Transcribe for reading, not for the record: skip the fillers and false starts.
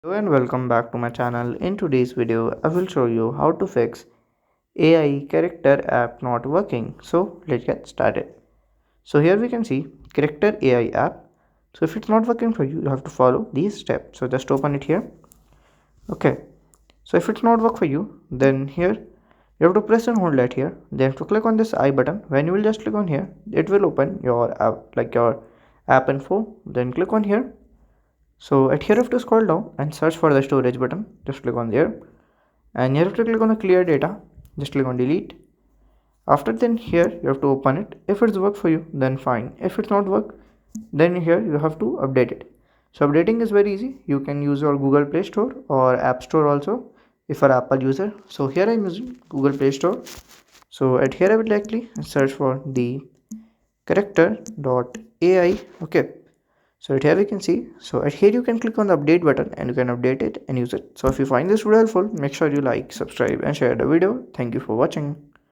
Hello and welcome back to my channel. In today's video, I will show you how to fix AI character app not working. So let's get started. So here we can see character AI app. So if it's not working for you, you have to follow these steps. So just open it here. Okay. So if it's not work for you, then here you have to press and hold that here. Then you have to click on this I button. When you will just click on here, it will open your app like your app info. Then click on here. So at here you have to scroll down and search for the storage button. Just click on there, and you have to click on the clear data. Just click on delete. After then here you have to open it. If it's work for you, then fine. If it's not work, then here you have to update it. So updating is very easy. You can use your Google Play Store or App Store also if you're Apple user. So here I'm using Google Play Store. So at here I will likely search for the character.ai. Okay, so at here we can see, so at here you can click on the update button and you can update it and use it. So if you find this video helpful, make sure you like, subscribe and share the video. Thank you for watching.